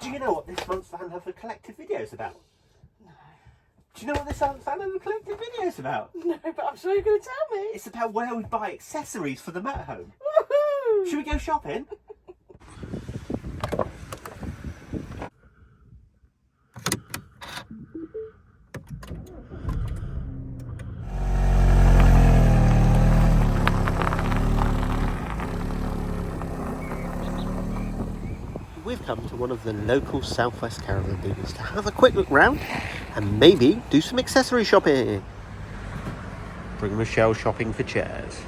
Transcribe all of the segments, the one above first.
Do you know what this month's Vanother Collective video is about? No. Do you know what this month's Vanother Collective video is about? No, but I'm sure you're going to tell me. It's about where we buy accessories for the motorhome. Woohoo! Should we go shopping? We've come to one of the local Southwest caravan dealers to have a quick look round and maybe do some accessory shopping. Bring Michelle shopping for chairs.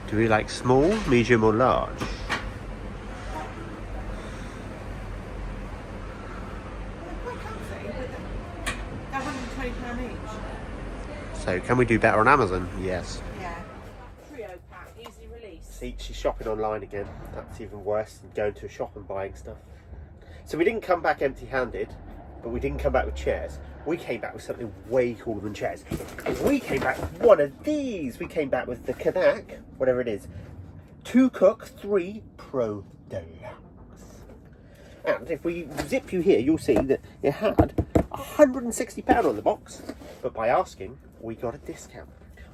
Do we like small, medium or large? Quite comfy. They're £120 each. So can we do better on Amazon? Yes. Yeah. Trio pack, easy release. See, she's shopping online again. That's even worse than going to a shop and buying stuff. So we didn't come back empty-handed, but we didn't come back with chairs. We came back with something way cooler than chairs. We came back with one of these. We came back with the Kanak, whatever it is. 2 Cook, 3 Pro Deluxe. And if we zip you here, you'll see that it had £160 on the box. But by asking, we got a discount.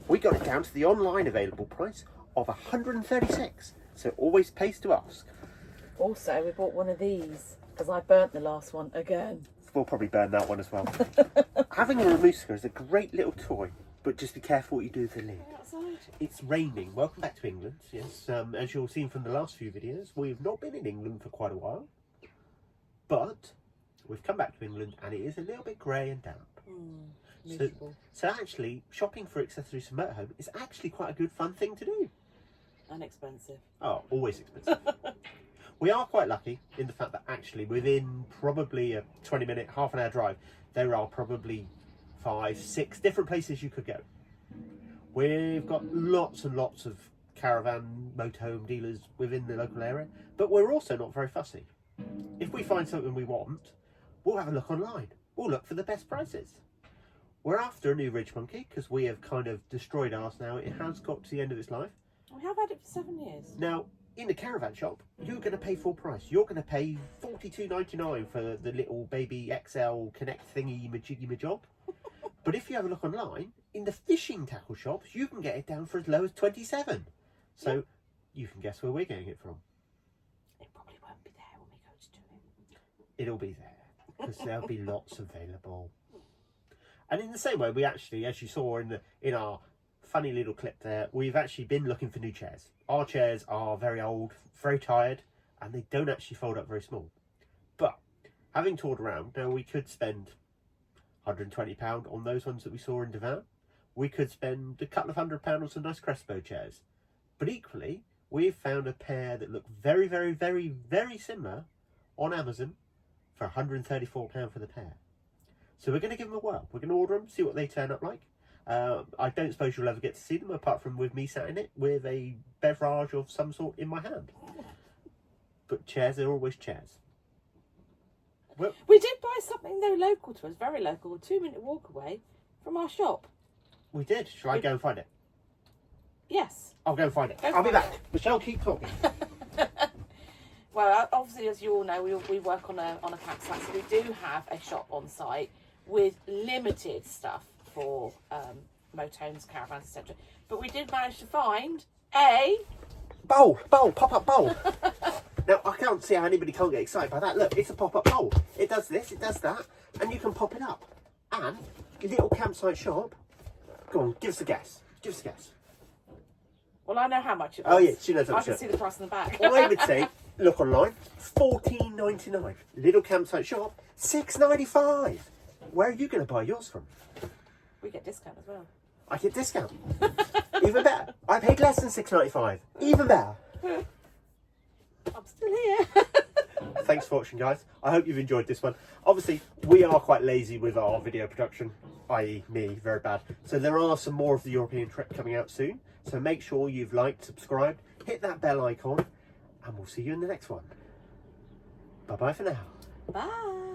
We got it down to the online available price of £136. So it always pays to ask. Also, we bought one of these because I burnt the last one again. We'll probably burn that one as well. Having a Remuska is a great little toy, but just be careful what you do with the lid. Outside. It's raining. Welcome back to England. Yes, as you'll see from the last few videos, we've not been in England for quite a while, but we've come back to England and it is a little bit grey and damp. So actually, shopping for accessories for motorhome is actually quite a good fun thing to do. And expensive. Oh, always expensive. We are quite lucky in the fact that actually within probably a 20-minute, half an hour drive, there are probably 5, 6 different places you could go. We've got lots and lots of caravan motorhome dealers within the local area, but we're also not very fussy. If we find something we want, we'll have a look online. We'll look for the best prices. We're after a new Ridge Monkey because we have kind of destroyed ours now. It has got to the end of its life. We have had it for 7 years. Now, in the caravan shop, you're going to pay full price. You're going to pay $42.99 for the little baby XL Connect thingy majiggy majob. But if you have a look online, in the fishing tackle shops, you can get it down for as low as $27. So you can guess where we're getting it from. It probably won't be there when we go to do it. It'll be there because there'll be lots available. And in the same way, we actually, as you saw in our funny little clip there, we've actually been looking for new chairs. Our chairs are very old, very tired, and they don't actually fold up very small. But having toured around, now we could spend £120 on those ones that we saw in Devon. We could spend a couple of £100 on some nice Crespo chairs. But equally, we've found a pair that look very, very, very, very similar on Amazon for £134 for the pair. So we're going to give them a whirl. We're going to order them, see what they turn up like. I don't suppose you'll ever get to see them apart from with me sat in it with a beverage of some sort in my hand. But chairs are always chairs. Well, we did buy something though local to us, very local, a 2-minute walk away from our shop. We did. Shall I go and find it? Yes. I'll go and find it. I'll be back. Michelle, keep talking. Well, obviously, as you all know, we work on a campsite, so we do have a shop on site with limited stuff for motorhomes, caravans, etc. But we did manage to find a bowl, pop-up bowl. Now, I can't see how anybody can't get excited by that. Look, it's a pop-up bowl. It does this, it does that, and you can pop it up. And your little campsite shop. Go on, give us a guess. Give us a guess. Well, I know how much it was. Oh yeah, she knows how much. I can see the price on the back. I would say, look online, $14.99. Little campsite shop, $6.95. Where are you going to buy yours from? We get discount as well. I get discount. Even better. I paid less than $6.95. Even better. I'm still here. Thanks for watching, guys. I hope you've enjoyed this one. Obviously, we are quite lazy with our video production, i.e. me, very bad. So there are some more of the European trip coming out soon. So make sure you've liked, subscribed, hit that bell icon, and we'll see you in the next one. Bye-bye for now. Bye.